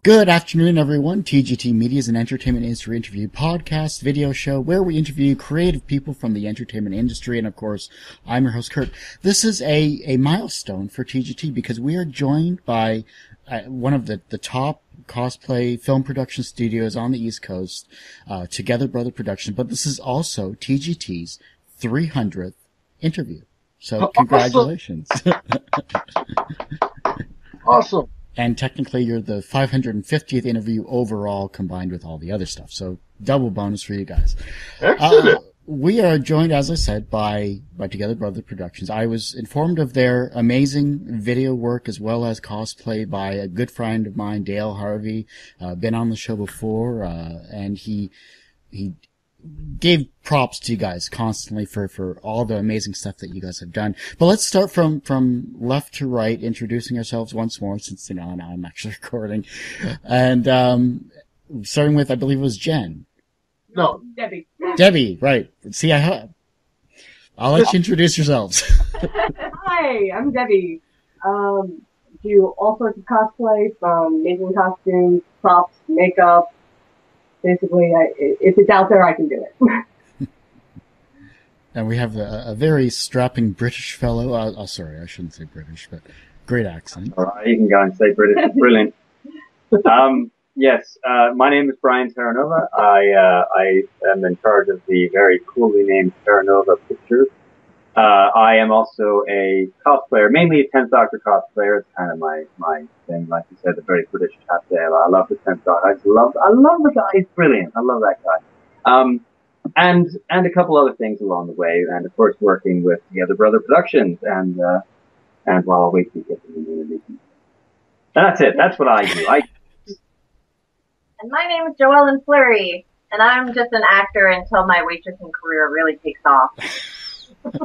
Good afternoon, everyone. TGT Media is an entertainment industry interview podcast, video show, where we interview creative people from the entertainment industry. And of course, I'm your host, Kurt. This is a milestone for TGT because we are joined by one of the top cosplay film production studios on the East Coast, Together Brother Productions. But this is also TGT's 300th interview. So congratulations. Awesome. And technically, you're the 550th interview overall, combined with all the other stuff. So, double bonus for you guys. Excellent. We are joined, as I said, by Together Brother Productions. I was informed of their amazing video work as well as cosplay by a good friend of mine, Dale Harvey. Been on the show before, and he gave props to you guys constantly for all the amazing stuff that you guys have done. But let's start from left to right, introducing ourselves once more, since, now I'm actually recording. And, starting with, I believe it was Jen. No. Debbie, right. See, I'll let you introduce yourselves. Hi, I'm Debbie. Do all sorts of cosplay, from making costumes, props, makeup. Basically, if it's out there, I can do it. And we have a very strapping British fellow. Sorry, I shouldn't say British, but great accent. All right, you can go and say British. Brilliant. Yes, my name is Brian Terranova. I am in charge of the very coolly named TerraNova Pictures. I am also a cosplayer, mainly a 10th Doctor cosplayer. It's kind of my thing. Like you said, the very British chap there. I love the 10th Doctor. I love the guy. He's brilliant. I love that guy. And a couple other things along the way. And of course, working with the other Brother Productions and while we keep getting the community. And that's it. That's what I do. And my name is Joellen Fleury, and I'm just an actor until my waitressing career really takes off. It's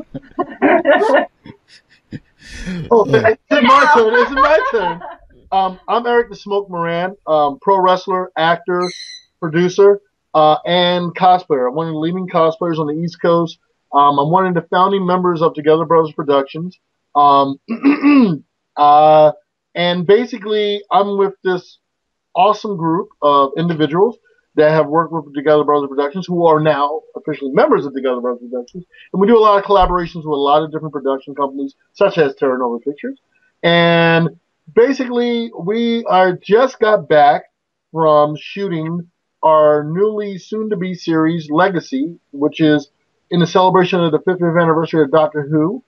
my turn. I'm Eric the Smoke Moran, pro wrestler, actor, producer, and cosplayer. I'm one of the leading cosplayers on the East Coast. I'm one of the founding members of Together Brothers Productions. And basically, I'm with this awesome group of individuals that have worked with Together Brothers Productions, who are now officially members of Together Brothers Productions. And we do a lot of collaborations with a lot of different production companies, such as TerraNova Pictures. And basically, we just got back from shooting our newly soon-to-be series, Legacy, which is in the celebration of the 50th anniversary of Doctor Who.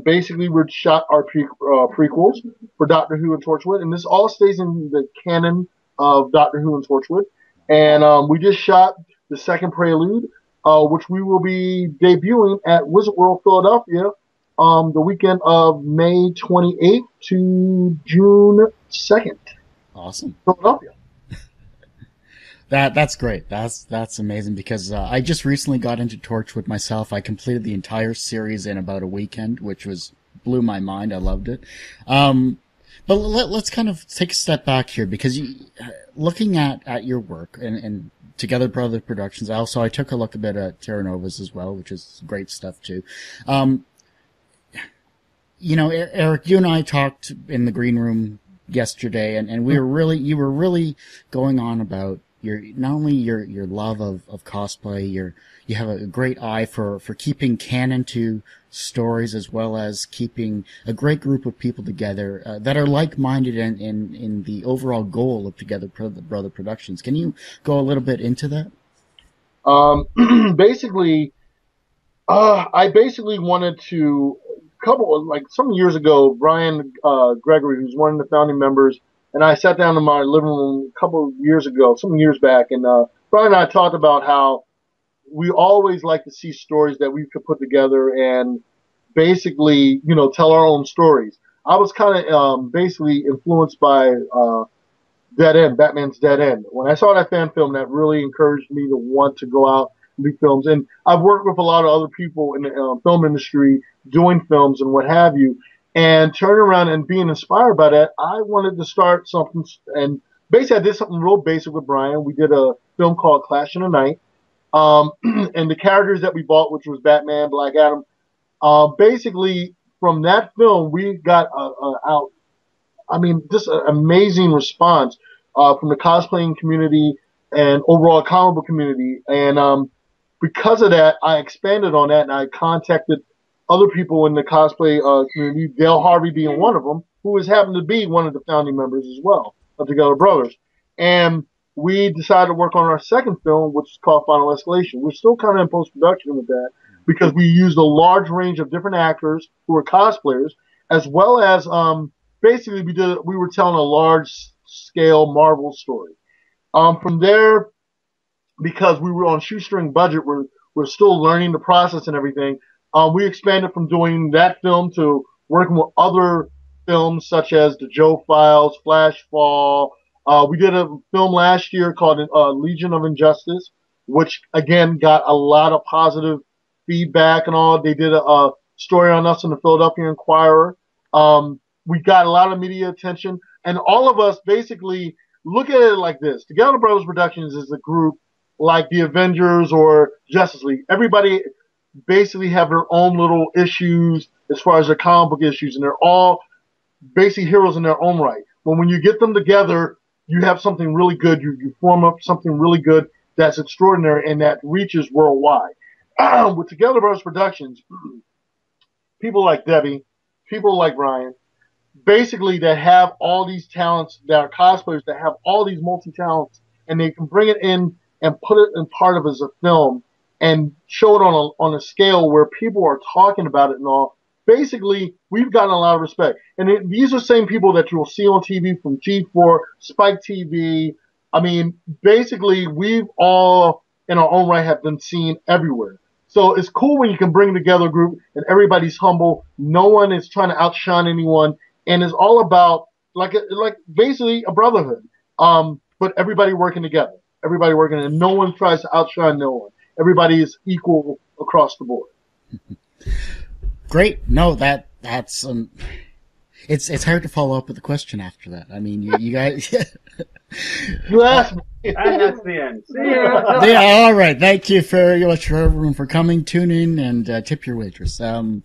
Basically, we shot our prequels for Doctor Who and Torchwood, and this all stays in the canon of Doctor Who and Torchwood. And we just shot the second prelude, which we will be debuting at Wizard World Philadelphia the weekend of May 28th to June 2nd. Awesome. Philadelphia. That's great. That's amazing because I just recently got into Torchwood myself. I completed the entire series in about a weekend, which blew my mind. I loved it. But let's kind of take a step back here because looking at your work and Together Brother Productions. Also, I took a look a bit at TerraNova's as well, which is great stuff too. Eric, you and I talked in the green room yesterday, and you were really going on about not only your love of cosplay, you have a great eye for keeping canon to stories as well as keeping a great group of people together that are like-minded in the overall goal of Together Brother Productions. Can you go a little bit into that? I basically wanted to some years ago, Brian Gregory, who's one of the founding members, and I sat down in my living room a couple of years ago, some years back, and Brian and I talked about how we always like to see stories that we could put together and basically, tell our own stories. I was kind of basically influenced by Dead End, Batman's Dead End. When I saw that fan film, that really encouraged me to want to go out and do films. And I've worked with a lot of other people in the film industry doing films and what have you. And turning around and being inspired by that, I wanted to start something. And basically, I did something real basic with Brian. We did a film called Clash in the Night. And the characters that we bought, which was Batman, Black Adam, basically from that film, we got just an amazing response. from the cosplaying community and overall comic book community. And because of that, I expanded on that, and I contacted other people in the cosplay community, Dale Harvey being one of them, who was happened to be one of the founding members as well of Together Brothers. And we decided to work on our second film, which is called Final Escalation. We're still kind of in post-production with that because we used a large range of different actors who were cosplayers, as well as basically we were telling a large-scale Marvel story. From there, because we were on shoestring budget, we're still learning the process and everything. We expanded from doing that film to working with other films such as The Joe Files, Flashfall. We did a film last year called Legion of Injustice, which again got a lot of positive feedback and all. They did a story on us in the Philadelphia Inquirer. We got a lot of media attention, and all of us basically look at it like this. Together Brothers Productions is a group like the Avengers or Justice League. Everybody basically have their own little issues as far as their comic book issues, and they're all basically heroes in their own right. But when you get them together, you have something really good. You form up something really good that's extraordinary and that reaches worldwide. With Together Brothers Productions, people like Debbie, people like Brian, basically that have all these talents, that are cosplayers, that have all these multi-talents, and they can bring it in and put it in part of as a film and show it on a scale where people are talking about it and all. Basically, we've gotten a lot of respect. And these are the same people that you'll see on TV from G4, Spike TV. I mean, basically, we've all, in our own right, have been seen everywhere. So it's cool when you can bring together a group and everybody's humble. No one is trying to outshine anyone. And it's all about, like basically a brotherhood. But everybody working together. Everybody working, and no one tries to outshine no one. Everybody is equal across the board. Great. No, that's it's hard to follow up with a question after that. I mean, you guys. You asked me. And that's the end. See you. Yeah. All right. Thank you very much for everyone for coming, tune in, and tip your waitress. I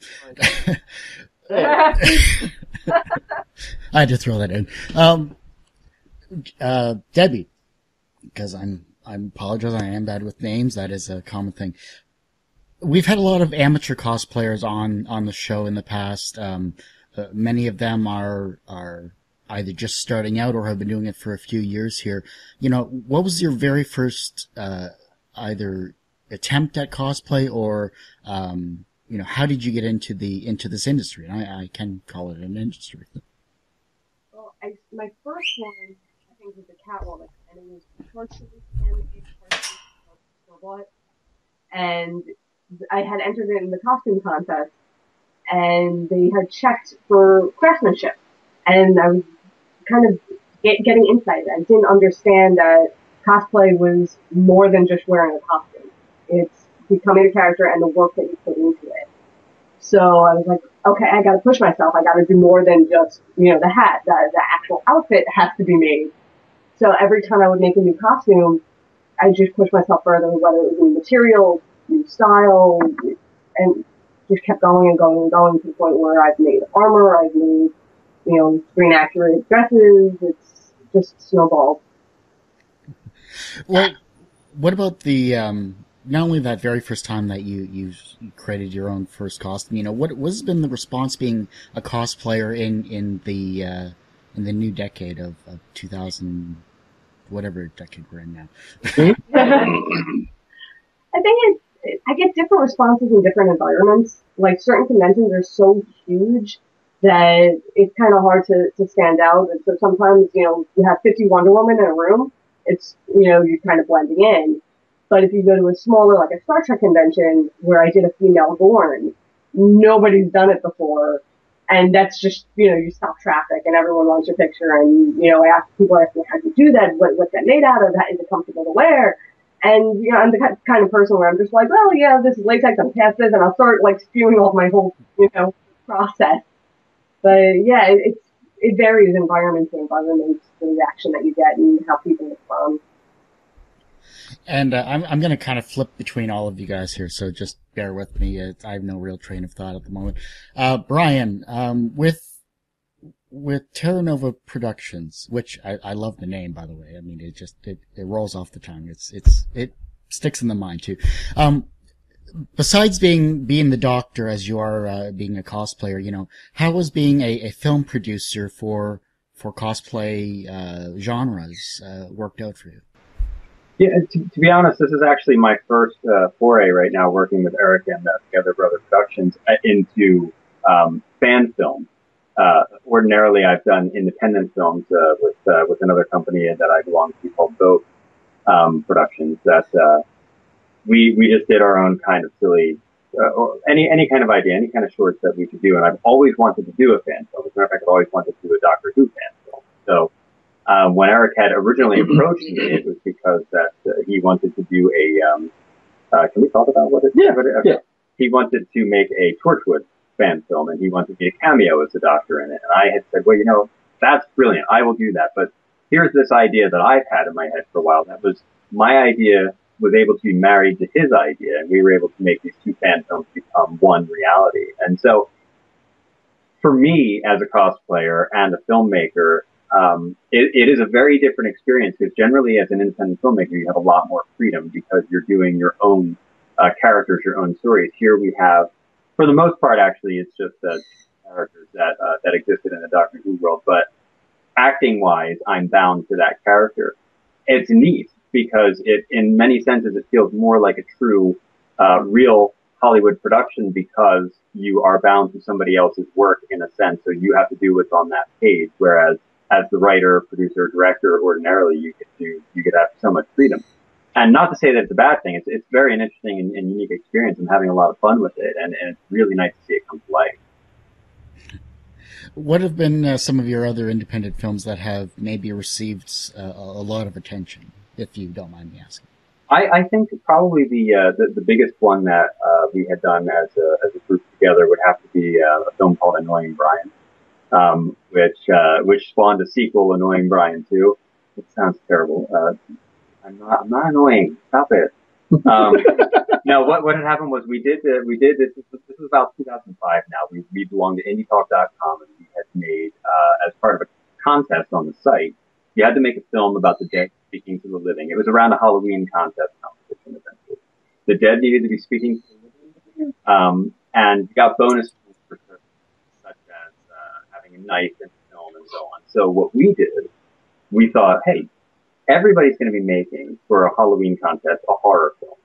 had to throw that in. Debbie, because I apologize, I am bad with names. That is a common thing. We've had a lot of amateur cosplayers on the show in the past. Many of them are either just starting out or have been doing it for a few years here. You know, what was your very first either attempt at cosplay or you know, how did you get into this industry? And I can call it an industry. Well, my first one, I think, was a Catwoman, and it was partially handmade, partially store-bought, and I had entered it in the costume contest, and they had checked for craftsmanship, and I was kind of getting insight. I didn't understand that cosplay was more than just wearing a costume. It's becoming a character and the work that you put into it. So I was like, okay, I gotta push myself. I gotta do more than just, you know, the hat. The actual outfit has to be made. So every time I would make a new costume, I just pushed myself further, whether it was new material, new style, and just kept going and going and going to the point where I've made armor, I've made, you know, screen accurate dresses. It's just snowballed. Well, what about the not only that very first time that you created your own first costume, you know, what has been the response being a cosplayer in the new decade of 2000, whatever decade we're in now? I think I get different responses in different environments. Like, certain conventions are so huge that it's kind of hard to stand out. And so sometimes, you know, you have 50 Wonder Woman in a room, it's, you know, you're kind of blending in. But if you go to a smaller, like a Star Trek convention where I did a female Gorn, nobody's done it before. And that's just, you know, you stop traffic and everyone wants your picture. And, you know, people ask me, how do you do that? What's that made out of? Is it comfortable to wear? And, you know, I'm the kind of person where I'm just like, well, yeah, this is latex, I'm past this, and I'll start, like, spewing off my whole, you know, process. But, yeah, it varies environment to environment, the reaction that you get and how people respond. And I'm going to kind of flip between all of you guys here, so just bear with me. I have no real train of thought at the moment. Brian, with with TerraNova Productions, which I love the name, by the way. I mean, it rolls off the tongue. It sticks in the mind too. Besides being the doctor as you are, being a cosplayer, you know, how was being a film producer for cosplay, genres, worked out for you? Yeah, to be honest, this is actually my first foray right now, working with Eric and Together Brother Productions into fan film. Ordinarily, I've done independent films with another company that I belong to called Both Productions. That we just did our own kind of silly, or any kind of idea, any kind of shorts that we could do. And I've always wanted to do a fan film. As a matter of fact, I've always wanted to do a Doctor Who fan film. So when Eric had originally approached me, it was because that he wanted to do a. Can we talk about what it? Yeah, okay. yeah. He wanted to make a Torchwood fan film, and he wanted me to cameo as the Doctor in it. And I had said, well, you know, that's brilliant. I will do that. But here's this idea that I've had in my head for a while. That was my idea was able to be married to his idea, and we were able to make these two fan films become one reality. And so, for me as a cosplayer and a filmmaker, it is a very different experience because generally as an independent filmmaker, you have a lot more freedom because you're doing your own characters, your own stories. Here we have, for the most part, actually, it's just characters that existed in the Doctor Who world. But acting-wise, I'm bound to that character. It's neat because in many senses, it feels more like a true, real Hollywood production because you are bound to somebody else's work in a sense. So you have to do what's on that page. Whereas as the writer, producer, director, ordinarily, you could have so much freedom. And not to say that it's a bad thing. It's very an interesting and unique experience. I'm having a lot of fun with it, and it's really nice to see it come to life. What have been some of your other independent films that have maybe received a lot of attention, if you don't mind me asking? I think probably the biggest one that we had done as a group together would have to be a film called Annoying Brian, which spawned a sequel, Annoying Brian 2. It sounds terrible. I'm not annoying. Stop it. No, what had happened was we did this. This was about 2005 now. We belonged to IndieTalk.com, and we had made, as part of a contest on the site, you had to make a film about the dead speaking to the living. It was around a Halloween contest competition, essentially. The dead needed to be speaking to the living, and you got bonus tools for certain, such as having a knife in the film and so on. So what we did, we thought, hey, everybody's going to be making, for a Halloween contest, a horror film.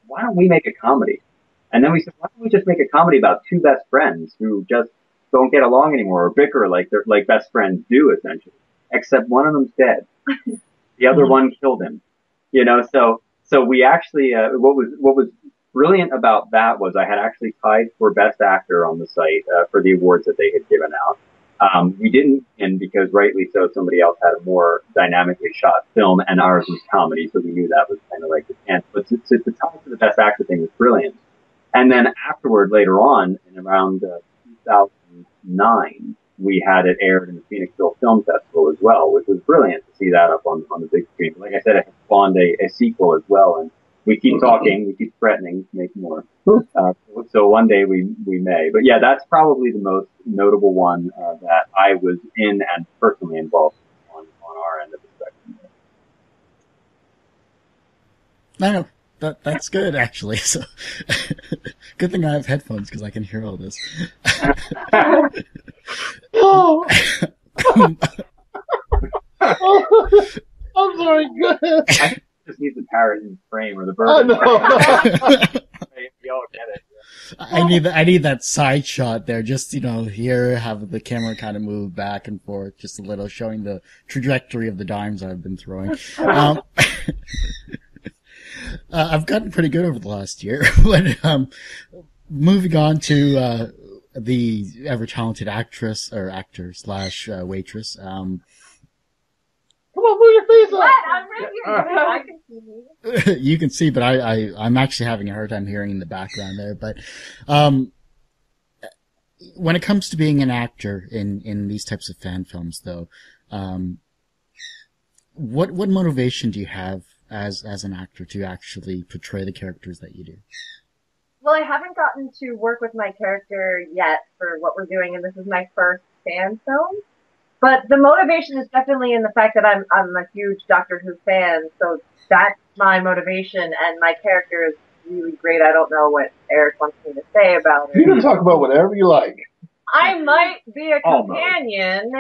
Why don't we make a comedy? And then we said, why don't we just make a comedy about two best friends who just don't get along anymore or bicker like best friends do, essentially. Except one of them's dead. The other one killed him. You know, so we actually, what was brilliant about that was I had actually tied for best actor on the site, for the awards that they had given out. We didn't, and because rightly so, somebody else had a more dynamically shot film, and ours was comedy, so we knew that was kind of like the chance. But to tie for the best actor thing was brilliant. And then afterward, later on, in around 2009, we had it aired in the Phoenixville Film Festival as well, which was brilliant to see that up on the big screen. Like I said, it spawned a sequel as well, and we keep talking, we keep threatening to make more. So one day we may. But yeah, that's probably the most notable one that I was in and personally involved on our end of the spectrum. No, that's good, actually. So, good thing I have headphones because I can hear all this. Oh. I'm sorry, go ahead. I just need the parrot in the frame or the bird. I know. We all get it. I need that side shot there, just, you know, here, have the camera kind of move back and forth, just a little, showing the trajectory of the dimes I've been throwing. I've gotten pretty good over the last year, but, moving on to, the ever-talented actress, or actor / waitress, Come on, move your face up. What? I'm right here. I can see you. you can see, but I'm actually having a hard time hearing in the background there. But when it comes to being an actor in these types of fan films, though, what motivation do you have as an actor to actually portray the characters that you do? Well, I haven't gotten to work with my character yet for what we're doing, and this is my first fan films. But the motivation is definitely in the fact that I'm a huge Doctor Who fan, so that's my motivation, and my character is really great. I don't know what Eric wants me to say about it. You can talk about whatever you like. I might be a companion.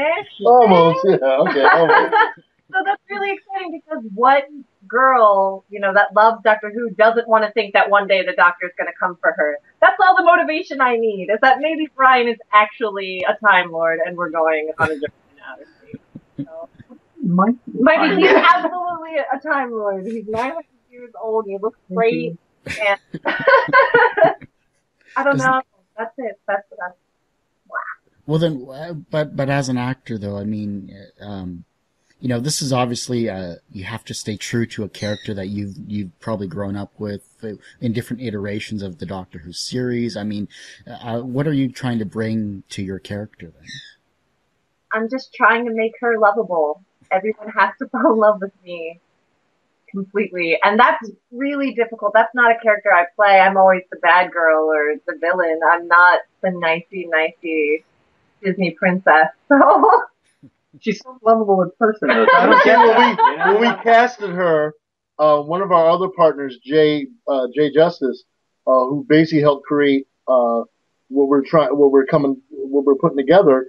Almost, yeah, okay, almost. So that's really exciting because what girl, that loves Doctor Who doesn't want to think that one day the Doctor's going to come for her? That's all the motivation I need, is that maybe Brian is actually a Time Lord and we're going on a different outer space. So, might be. He's absolutely a Time Lord. He's 900 years old. He looks great. And I don't know. That's it. That's wow. Well then, but as an actor though, I mean, this is obviously you have to stay true to a character that you've probably grown up with in different iterations of the Doctor Who series. I mean, what are you trying to bring to your character then? I'm just trying to make her lovable. Everyone has to fall in love with me completely, and that's really difficult. That's not a character I play. I'm always the bad girl or the villain. I'm not the nicey Disney princess. So. She's so lovable in person. Though. I don't get when we casted her, one of our other partners, Jay Justice, who basically helped create what we're putting together.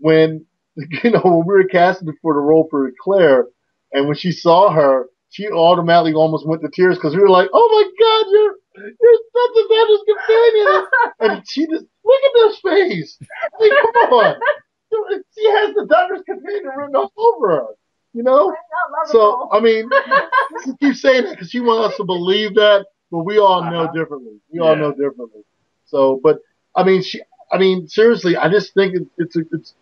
When when we were casting for the role for Claire, and when she saw her, she automatically almost went to tears because we were like, "Oh my God, you're such a Doctor's companion!" And she just look at this face. I mean, come on. She has the Doctor's companion written all over her, So, I mean, she keeps saying that because she wants us to believe that, but we all know differently. We all know differently. So, but I mean, seriously, I just think it's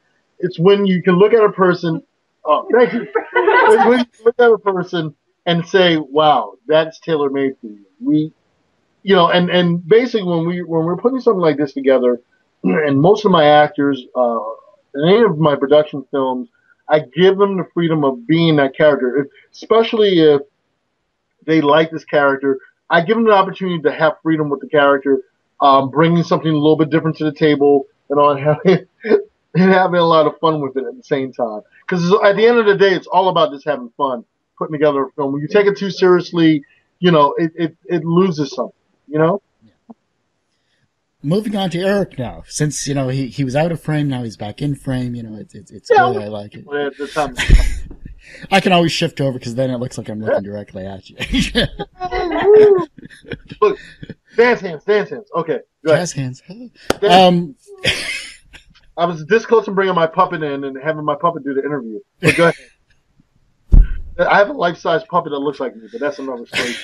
when you can look at a person. Oh, thank you. It's when you look at a person and say, "Wow, that's tailor made for you." And basically when we're putting something like this together, and most of my actors. In any of my production films, I give them the freedom of being that character, especially if they like this character. I give them the opportunity to have freedom with the character, bringing something a little bit different to the table, and having a lot of fun with it at the same time. Because at the end of the day, it's all about just having fun, putting together a film. When you take it too seriously, it loses something, Moving on to Eric now, since he was out of frame, now he's back in frame. It's good. I like it. I can always shift over because then it looks like I'm looking directly at you. Look, dance hands. Okay, go ahead. Jazz hands. I was this close to bringing my puppet in and having my puppet do the interview. But go ahead. I have a life-size puppet that looks like me, but that's another story.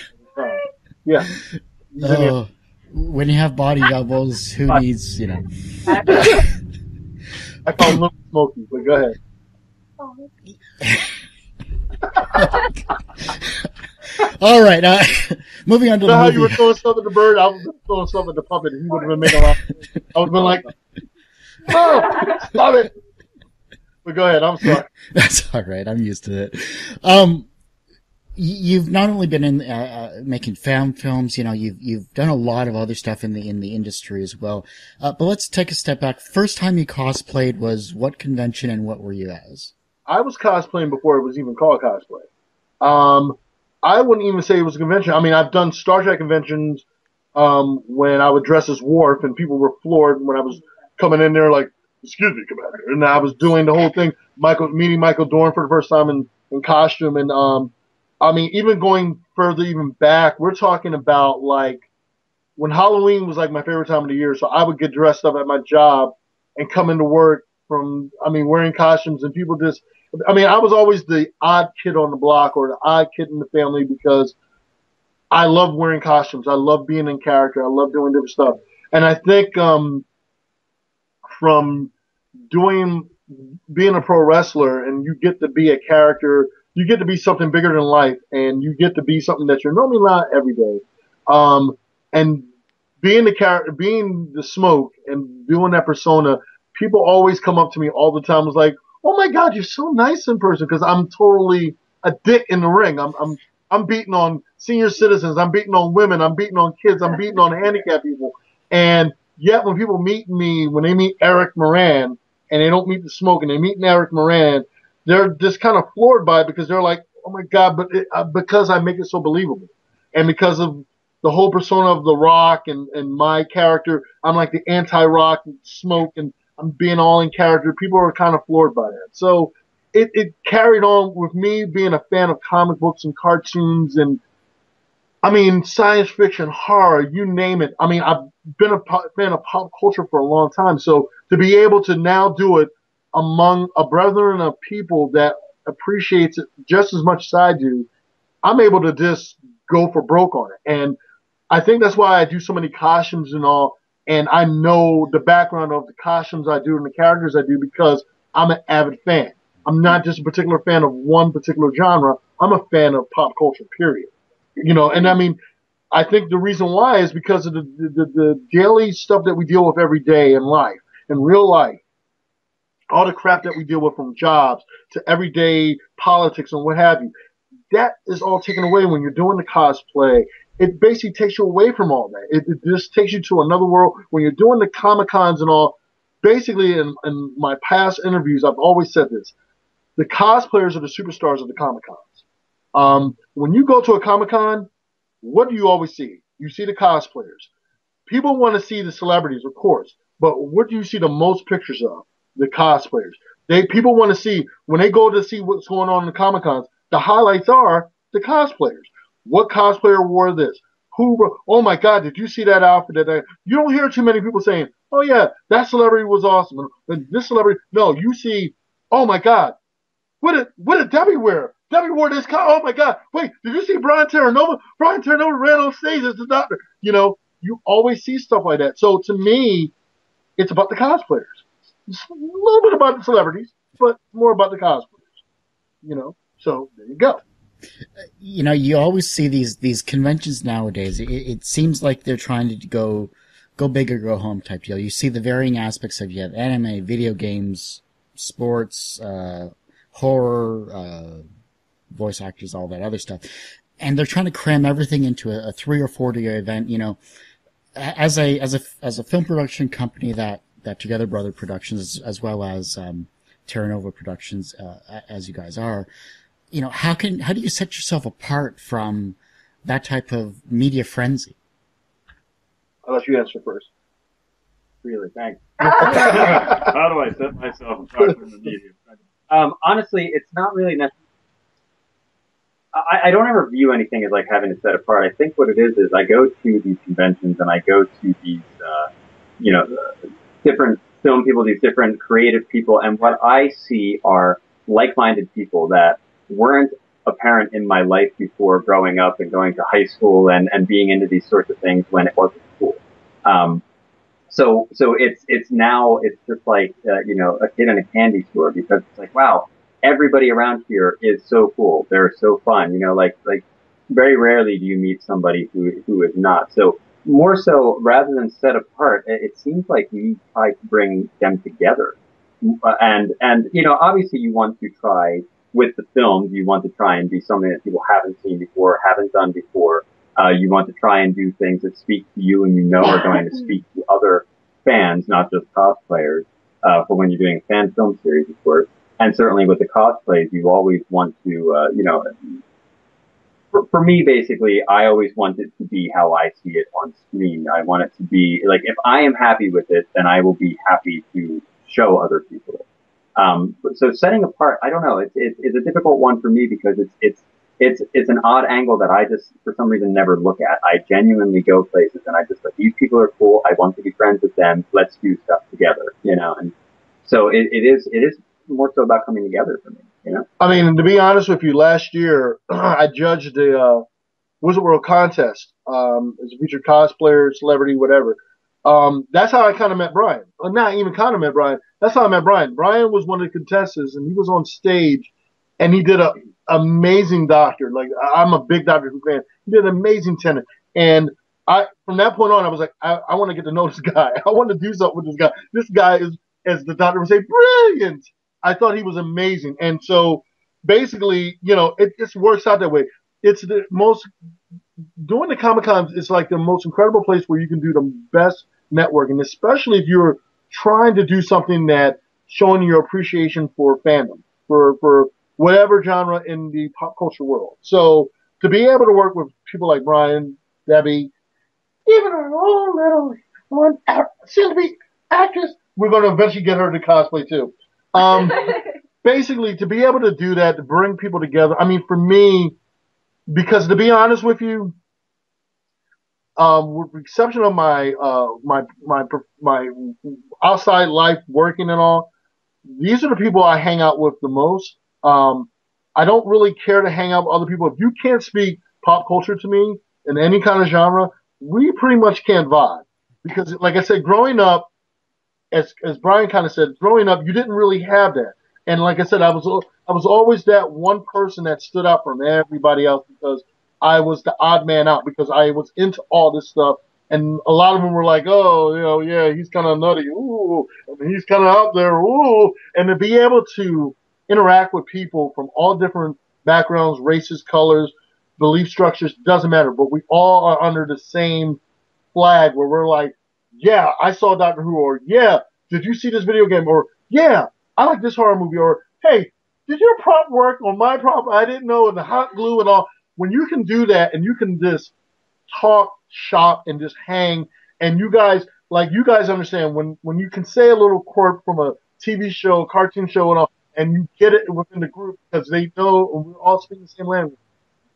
Yeah. When you have body doubles, who needs, I call him Little Smokey, but go ahead. All right, moving on to the movie. How you were throwing stuff at the bird, I was throwing stuff at the puppet, and he would have been making a lot. I would have been like, "Oh, stop it!" But go ahead. I'm sorry. That's all right. I'm used to it. You've not only been in making fan films, you've done a lot of other stuff in the industry as well. But let's take a step back. First time you cosplayed was what convention and what were you as? I was cosplaying before it was even called cosplay. I wouldn't even say it was a convention. I mean, I've done Star Trek conventions when I would dress as Worf, and people were floored when I was coming in there like, "Excuse me, Commander," and I was doing the whole thing. Meeting Michael Dorn for the first time in costume, and I mean, even going further, even back, we're talking about like when Halloween was like my favorite time of the year. So I would get dressed up at my job and come into work wearing costumes, and people I was always the odd kid on the block or the odd kid in the family because I love wearing costumes. I love being in character. I love doing different stuff. And I think, from being a pro wrestler and you get to be a character, you get to be something bigger than life, and you get to be something that you're normally not every day. And being the character, being the Smoke, and doing that persona, people always come up to me all the time. It was like, "Oh my God, you're so nice in person," because I'm totally a dick in the ring. I'm beating on senior citizens. I'm beating on women. I'm beating on kids. I'm beating on handicapped people. And yet, when people meet me, when they meet Eric Moran, and they don't meet the smoke and they meet Eric Moran, they're just kind of floored by it because they're like, oh my God, but because I make it so believable. And because of the whole persona of The Rock and my character, I'm like the anti-Rock and smoke and I'm being all in character. People are kind of floored by that. So it carried on with me being a fan of comic books and cartoons and, I mean, science fiction, horror, you name it. I mean, I've been a fan of pop culture for a long time. So to be able to now do it among a brethren of people that appreciates it just as much as I do, I'm able to just go for broke on it. And I think that's why I do so many costumes and all. And I know the background of the costumes I do and the characters I do because I'm an avid fan. I'm not just a particular fan of one particular genre. I'm a fan of pop culture, period. You know, and I mean, I think the reason why is because of the daily stuff that we deal with every day in life, in real life. All the crap that we deal with from jobs to everyday politics and what have you. That is all taken away when you're doing the cosplay. It basically takes you away from all that. It just takes you to another world. When you're doing the Comic-Cons and all, basically in my past interviews, I've always said this. The cosplayers are the superstars of the Comic-Cons. When you go to a Comic-Con, what do you always see? You see the cosplayers. People want to see the celebrities, of course, but what do you see the most pictures of? The cosplayers. People want to see, when they go to see what's going on in the Comic-Cons, the highlights are the cosplayers. What cosplayer wore this? Oh my God, did you see that outfit? You don't hear too many people saying, oh yeah, that celebrity was awesome. And this celebrity, no, you see, oh my God, what did Debbie wear? Debbie wore this oh my God, wait, did you see Brian Terranova? Brian Terranova ran on stage as the doctor. You know, you always see stuff like that. So to me, it's about the cosplayers. It's a little bit about the celebrities, but more about the cosplayers. You know, so there you go. You know, you always see these conventions nowadays. It seems like they're trying to go big or go home type deal. You see the varying aspects of, you have anime, video games, sports, horror, voice actors, all that other stuff. And they're trying to cram everything into a 3 or 4 day event. You know, as a film production company that Together Brother Productions, as well as TerraNova Productions, as you guys are, you know, how do you set yourself apart from that type of media frenzy? I'll let you answer first. Really, thanks. How do I set myself apart from the media? Honestly, it's not really necessary. I don't ever view anything as like having to set apart. I think what it is I go to these conventions and I go to these, different film people, these different creative people, and what I see are like-minded people that weren't apparent in my life before growing up and going to high school and being into these sorts of things when it wasn't cool. So it's now, it's just like, a kid in a candy store, because it's like, wow, everybody around here is so cool. They're so fun, like very rarely do you meet somebody who is not. So more so, rather than set apart, it seems like we try to bring them together. And obviously you want to try with the films, you want to try and do something that people haven't seen before, haven't done before. You want to try and do things that speak to you and are going to speak to other fans, not just cosplayers, for when you're doing a fan film series, of course. And certainly with the cosplays, you always want to, for me, basically, I always want it to be how I see it on screen. I want it to be, like, if I am happy with it, then I will be happy to show other people. So setting apart, I don't know, it's a difficult one for me because it's an odd angle that I just, for some reason, never look at. I genuinely go places and I just like, these people are cool. I want to be friends with them. Let's do stuff together, and so it is more so about coming together for me, I mean, to be honest with you, last year I judged the Wizard World contest as a featured cosplayer, celebrity, whatever. That's how I kind of met Brian. Well, not even kind of met Brian. That's how I met Brian. Brian was one of the contestants, and he was on stage, and he did an amazing Doctor. Like, I'm a big Doctor Who fan. He did an amazing Tenant. And from that point on, I was like, I want to get to know this guy. I want to do something with this guy. This guy is, as the Doctor would say, brilliant. I thought he was amazing. And so basically, it just works out that way. It's the most, doing the Comic-Cons is like the most incredible place where you can do the best networking, especially if you're trying to do something that showing your appreciation for fandom, for whatever genre in the pop culture world. So to be able to work with people like Brian, Debbie, even our own little one, soon to be actress, we're going to eventually get her to cosplay too. Basically, to be able to do that, to bring people together. I mean, for me, because to be honest with you, with the exception of my outside life, working and all, these are the people I hang out with the most. I don't really care to hang out with other people. If you can't speak pop culture to me in any kind of genre, we pretty much can't vibe. Because, like I said, growing up, as Brian kind of said, growing up, you didn't really have that. And like I said, I was always that one person that stood out from everybody else because I was the odd man out because I was into all this stuff. And a lot of them were like, oh, yeah, he's kind of nutty. Ooh, and he's kind of out there. Ooh. And to be able to interact with people from all different backgrounds, races, colors, belief structures, doesn't matter. But we all are under the same flag where we're like, yeah, I saw Doctor Who, or yeah, did you see this video game? Or yeah, I like this horror movie. Or hey, did your prop work on my prop? I didn't know, and the hot glue and all. When you can do that and you can just talk shop and just hang, and you guys understand when you can say a little quirk from a TV show, cartoon show and all, and you get it within the group because they know and we're all speaking the same language.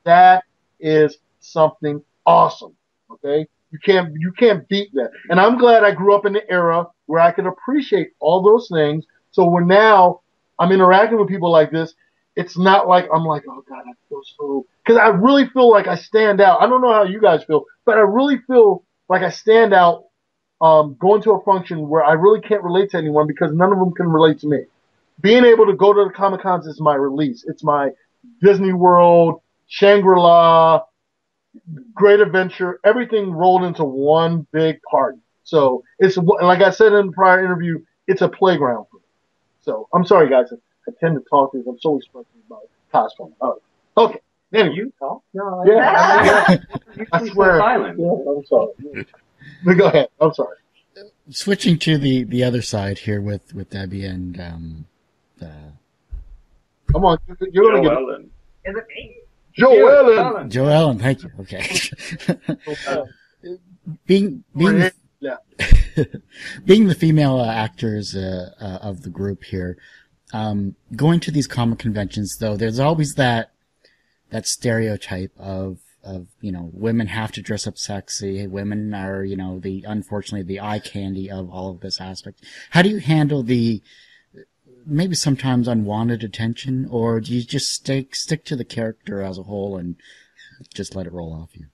That is something awesome. Okay? You can't beat that. And I'm glad I grew up in the era where I could appreciate all those things. So when now I'm interacting with people like this, it's not like I'm like, oh God, I feel so, because I really feel like I stand out. I don't know how you guys feel, but I really feel like I stand out going to a function where I really can't relate to anyone because none of them can relate to me. Being able to go to the Comic-Cons is my release. It's my Disney World, Shangri-La, Great Adventure, everything rolled into one big party. So it's, like I said in the prior interview, it's a playground for me. So I'm sorry, guys. I tend to talk because I'm so expressive about cosplay. All right. Okay. Anyway. You talk? No, yeah. I swear. Silent. Yeah, I'm sorry. But go ahead. I'm sorry. Switching to the other side here with Debbie and come on, you're gonna Joellen. Is it me? Joellen. Joellen, thank you. Okay. being being the female actors of the group here, going to these comic conventions though, there's always that stereotype of women have to dress up sexy. Women are, unfortunately the eye candy of all of this aspect. How do you handle the maybe sometimes unwanted attention, or do you just stick to the character as a whole and just let it roll off you?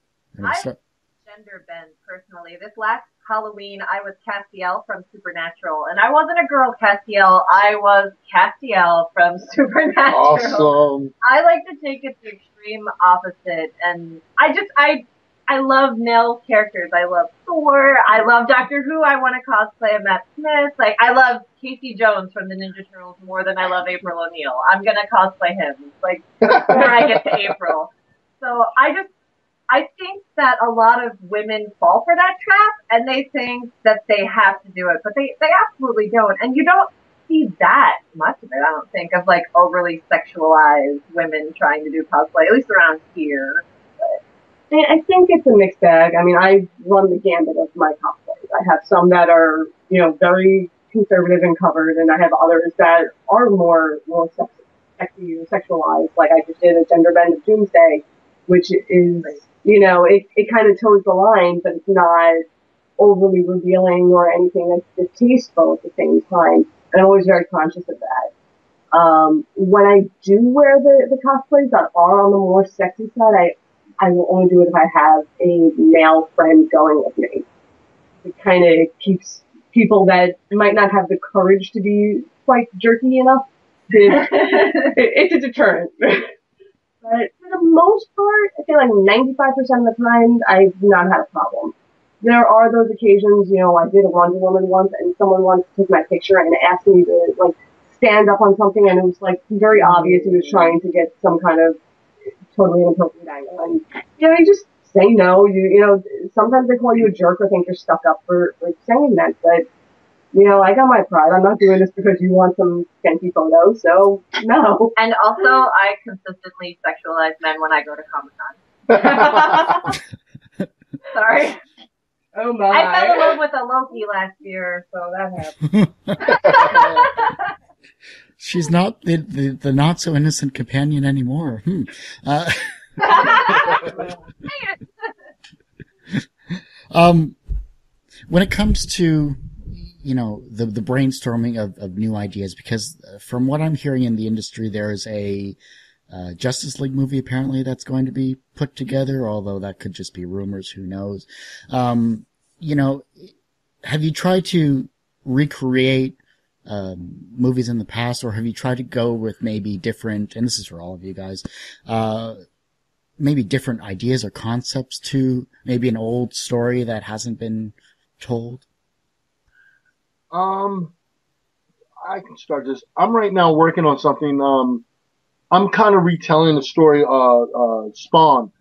I've gender bend personally. This last Halloween, I was Castiel from Supernatural, and I wasn't a girl Castiel. I was Castiel from Supernatural. Awesome. I like to take it to extreme opposite, and I love male characters. I love Thor. I love Doctor Who. I want to cosplay Matt Smith. Like, I love Casey Jones from the Ninja Turtles more than I love April O'Neil. I'm gonna cosplay him, like, before I get to April. So I think that a lot of women fall for that trap, and they think that they have to do it, but they absolutely don't. And you don't see that much of it, I don't think, of like overly sexualized women trying to do cosplay, at least around here. I think it's a mixed bag. I mean, I run the gambit of my cosplays. I have some that are, very conservative and covered, and I have others that are more sexy or sexualized. Like I just did a gender bend of Doomsday, which is, it kind of toes the line, but it's not overly revealing or anything that's distasteful at the same time. And I'm always very conscious of that. When I do wear the cosplays that are on the more sexy side, I will only do it if I have a male friend going with me. It kind of keeps people that might not have the courage to be quite jerky enough. It's a deterrent. But for the most part, I feel like 95% of the time, I've not had a problem. There are those occasions, I did a Wonder Woman once, and someone once took my picture and asked me to, stand up on something, and it was, very obvious he was trying to get some kind of totally inappropriate angle. And, you just say no. Sometimes they call you a jerk or think you're stuck up for saying that, but I got my pride. I'm not doing this because you want some skanky photos, so no. And also, I consistently sexualize men when I go to Comic-Con. Sorry. Oh my. I fell in love with a Loki last year, so that happened. She's not the not so innocent companion anymore. When it comes to, the brainstorming of new ideas, because from what I'm hearing in the industry, there is a Justice League movie apparently that's going to be put together, although that could just be rumors, who knows. Have you tried to recreate movies in the past, or have you tried to go with maybe different, and this is for all of you guys, maybe different ideas or concepts to maybe an old story that hasn't been told? I can start this. I'm right now working on something. I'm kind of retelling the story of Spawn.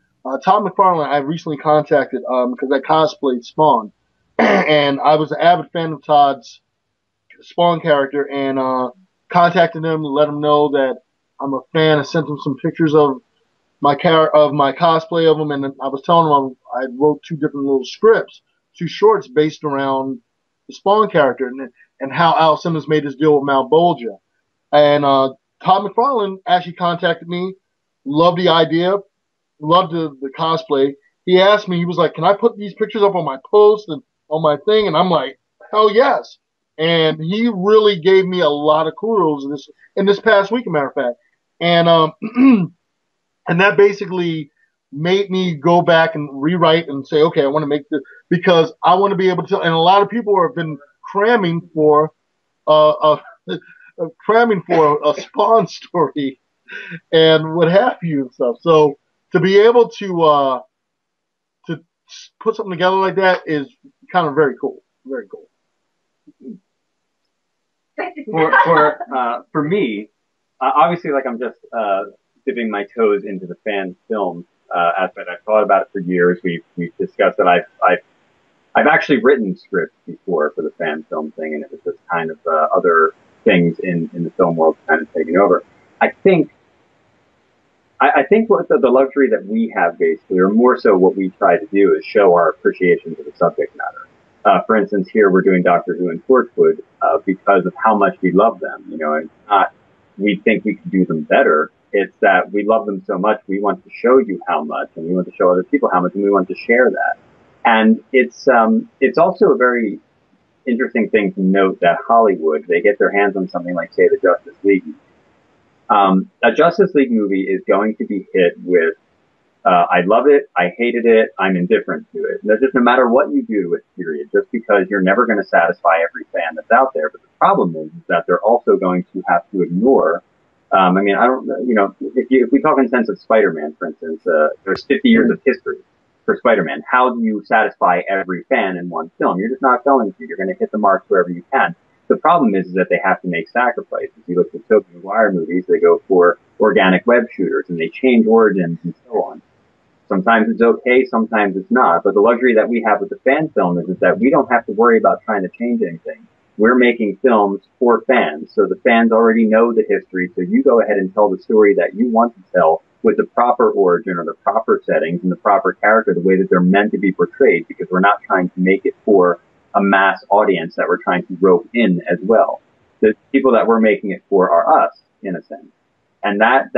Todd McFarlane, I recently contacted because I cosplayed Spawn, and I was an avid fan of Todd's Spawn character, and contacted him to let him know that I'm a fan. I sent him some pictures of my cosplay of him, and I was telling him I wrote 2 different little scripts, 2 shorts based around the Spawn character and how Al Simmons made his deal with Malbolgia. And Todd McFarlane actually contacted me, loved the idea, loved the cosplay. He asked me, he was like, "Can I put these pictures up on my post and on my thing?" And I'm like, "Hell yes!" And he really gave me a lot of kudos in this past week, as a matter of fact. And and that basically made me go back and rewrite and say, okay, I want to make this, because I want to be able to tell. And a lot of people have been cramming for a Spawn story and what have you and stuff. So to be able to put something together like that is kind of very cool. Very cool. For me, obviously, like, I'm just dipping my toes into the fan film aspect. I've thought about it for years. We've discussed that. I've actually written scripts before for the fan film thing, and it was just kind of other things in the film world kind of taking over. I think what the luxury that we have, basically, or more so what we try to do, is show our appreciation for the subject matter. For instance, here we're doing Doctor Who and Torchwood because of how much we love them. It's not we think we can do them better. It's that we love them so much, we want to show you how much, and we want to show other people how much, and we want to share that. And it's also a very interesting thing to note that Hollywood, they get their hands on something like, say, the Justice League. A Justice League movie is going to be hit with, I love it, I hated it, I'm indifferent to it. No matter what you do to it, period, just because you're never going to satisfy every fan that's out there. But the problem is that they're also going to have to ignore, if we talk in sense of Spider-Man, for instance, there's 50 years of history for Spider-Man. How do you satisfy every fan in one film? You're just not going to. You're going to hit the marks wherever you can. The problem is that they have to make sacrifices. You look at Tobey Maguire movies, they go for organic web shooters, and they change origins and so on. Sometimes it's okay, sometimes it's not. But the luxury that we have with the fan film is that we don't have to worry about trying to change anything. We're making films for fans, so the fans already know the history, so you go ahead and tell the story that you want to tell with the proper origin or the proper settings and the proper character, the way that they're meant to be portrayed, because we're not trying to make it for a mass audience that we're trying to rope in as well. The people that we're making it for are us, in a sense. And that's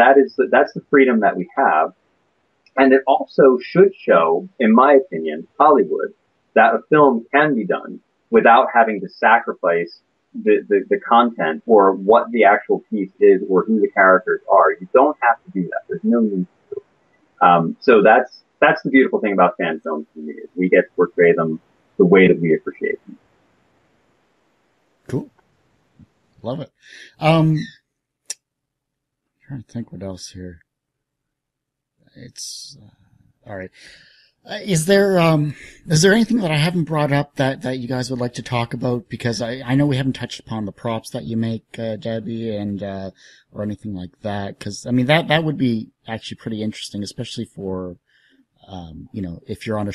the freedom that we have. And it also should show, in my opinion, Hollywood, that a film can be done without having to sacrifice the content or what the actual piece is or who the characters are. You don't have to do that. There's no need to. So that's the beautiful thing about fan films to me, is we get to portray them the way that we appreciate them. Cool. Love it. I'm trying to think what else here. It's all right. Is there anything that I haven't brought up that you guys would like to talk about? Because I know we haven't touched upon the props that you make, Debbie, and or anything like that. Because I mean that would be actually pretty interesting, especially for if you're on a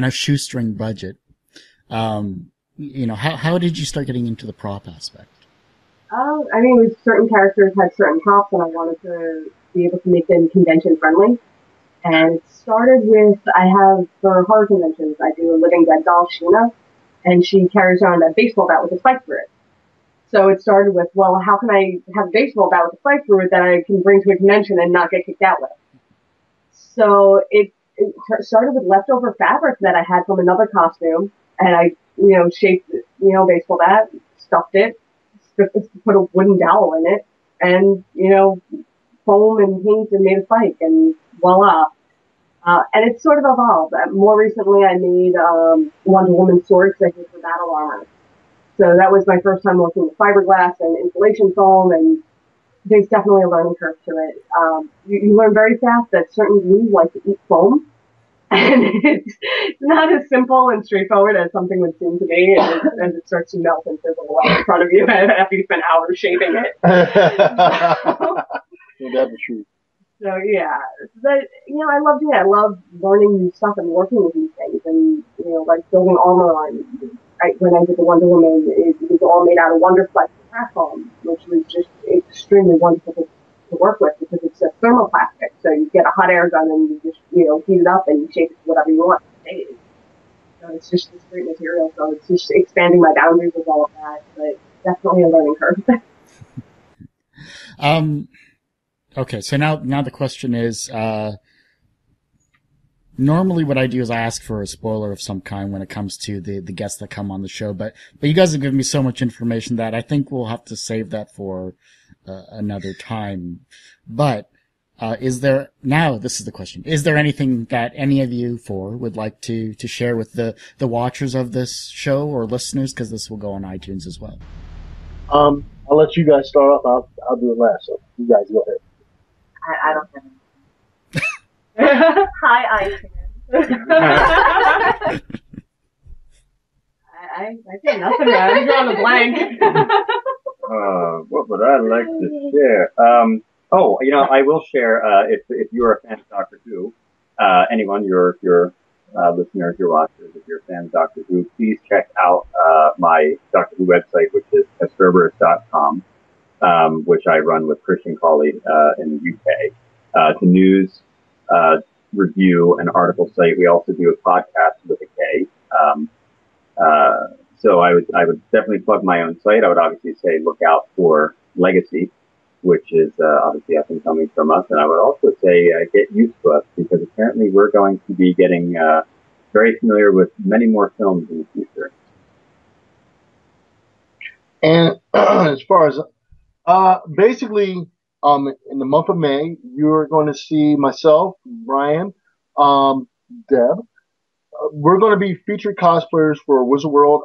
shoestring budget. how did you start getting into the prop aspect? I mean, with certain characters had certain props, and I wanted to be able to make them convention friendly. And it started with, I have, for horror conventions, I do a living dead doll, Sheena, and she carries around a baseball bat with a spike through it. So it started with, well, how can I have a baseball bat with a spike through it that I can bring to a convention and not get kicked out with? So it started with leftover fabric that I had from another costume, and I, shaped, baseball bat, stuffed it, put a wooden dowel in it, and, foam and paint and made a spike, and voila. And it's sort of evolved. More recently, I made Wonder Woman swords that use for battle armor. So that was my first time working with fiberglass and insulation foam, and there's definitely a learning curve to it. You learn very fast that certain glues like to eat foam, and it's not as simple and straightforward as something would seem to be, as it starts to melt and fizzle away in front of you after you spend hours shaping it. Yeah, that's the truth. So yeah, but I loved it. I love learning new stuff and working with these things, and like building armor on. When I did the Wonder Woman, it was all made out of Wonderflex craft foam, which was just extremely wonderful to work with because it's a thermoplastic. So you get a hot air gun and you just heat it up and you shape it to whatever you want. So it's just this great material. So it's just expanding my boundaries with all of that, but definitely a learning curve. Okay, so now the question is, normally what I do is I ask for a spoiler of some kind when it comes to the guests that come on the show, but you guys have given me so much information that I think we'll have to save that for another time. But this is the question. Is there anything that any of you four would like to share with the watchers of this show or listeners, because this will go on iTunes as well? I'll let you guys start off. I'll do it last, so you guys go ahead. I don't have anything. Hi, iTunes. I say nothing. I'm drawing a blank. What would I like to share? I will share. If you're a fan of Doctor Who, anyone, your listeners, your watchers, if you're a fan of Doctor Who, please check out my Doctor Who website, which is asperberus.com, which I run with Christian Cawley in the UK. It's a news review and article site. We also do a podcast with a K. So I would definitely plug my own site. I would obviously say look out for Legacy, which is obviously up and coming from us. And I would also say get used to us, because apparently we're going to be getting very familiar with many more films in the future. And as far as basically, in the month of May, you're going to see myself, Brian, Deb. We're going to be featured cosplayers for Wizard World.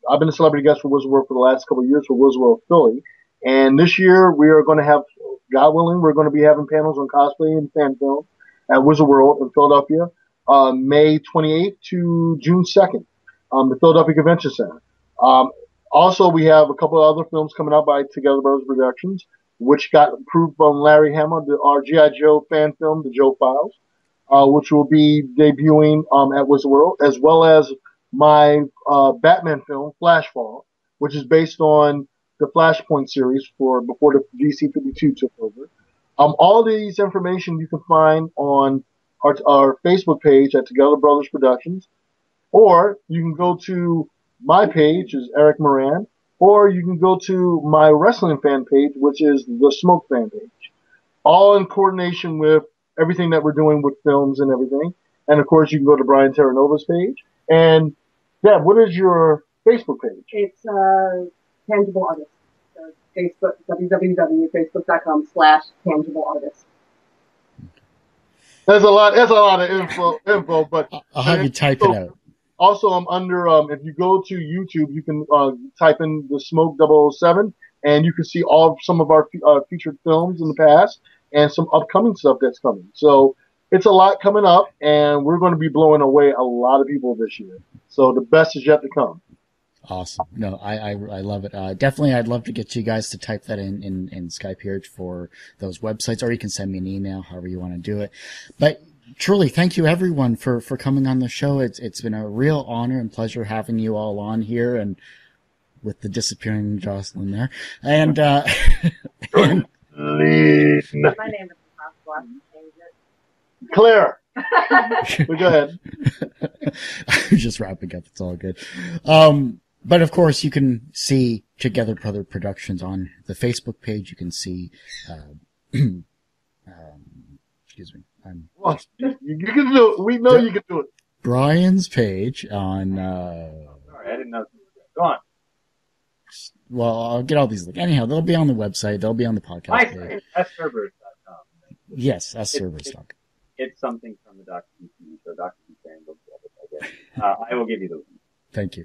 I've been a celebrity guest for Wizard World for the last couple of years for Wizard World Philly. And this year we are going to have, God willing, we're going to be having panels on cosplay and fan film at Wizard World in Philadelphia, May 28th to June 2nd, the Philadelphia Convention Center. Also, we have a couple of other films coming out by Together Brothers Productions, which got approved by Larry Hama, our G.I. Joe fan film, The Joe Files, which will be debuting at Wizard World, as well as my Batman film, Flashfall, which is based on the Flashpoint series before the DC 52 took over. All these information you can find on our Facebook page at Together Brothers Productions, or you can go to my page, is Eric Moran, or you can go to my wrestling fan page, which is the Smoke fan page. All in coordination with everything that we're doing with films and everything. And of course, you can go to Brian Terranova's page. And Deb, what is your Facebook page? It's Tangible Artist. So Facebook, www.facebook.com/Tangible Artist. There's a lot of info, but I'll have you type it out. Also, I'm under, if you go to YouTube, you can type in the Smoke 007, and you can see some of our featured films in the past and some upcoming stuff that's coming. So it's a lot coming up, and we're going to be blowing away a lot of people this year. So the best is yet to come. Awesome. No, I love it. Definitely, I'd love to get you guys to type that in Skype here for those websites, or you can send me an email, however you want to do it. But truly, thank you everyone for coming on the show. It's been a real honor and pleasure having you all on here, and with the disappearing Jocelyn there. And, My name is impossible. I can change it. Claire. Go ahead. I'm just wrapping up. It's all good. But of course, you can see Together Brother Productions on the Facebook page. You can see, excuse me. Well, you can do it. We know you can do it. Brian's page on, Sorry, I didn't know. Go on. well, I'll get all these. Anyhow, they'll be on the website. They'll be on the podcast My page. site, sservers.com. Yes, sservers.com. It's something from the Dr. TV show, Dr. I will give you those. Thank you.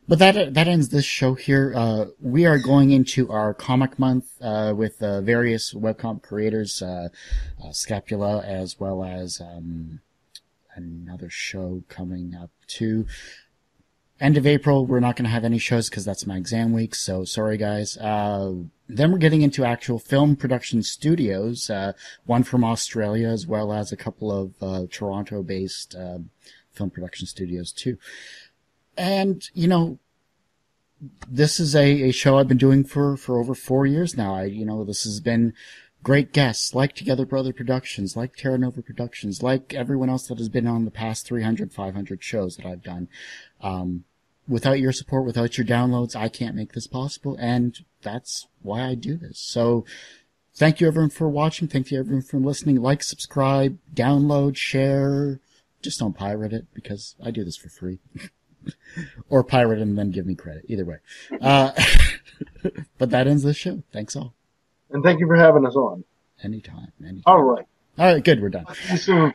But that ends this show here. We are going into our comic month, with, various webcomic creators, Scapula, as well as, another show coming up too. End of April, we're not going to have any shows because that's my exam week, so sorry guys. Then we're getting into actual film production studios, one from Australia as well as a couple of Toronto-based film production studios too. And, this is a show I've been doing for over 4 years now. This has been great guests like Together Brother Productions, like TerraNova Productions, like everyone else that has been on the past 300, 500 shows that I've done. Without your support, without your downloads, I can't make this possible, and that's why I do this. So, thank you everyone for watching. Thank you everyone for listening. Like, subscribe, download, share. Just don't pirate it, because I do this for free. Or pirate it and then give me credit. Either way. But that ends the show. Thanks all. And thank you for having us on. Anytime. All right. All right, good. We're done. See you soon.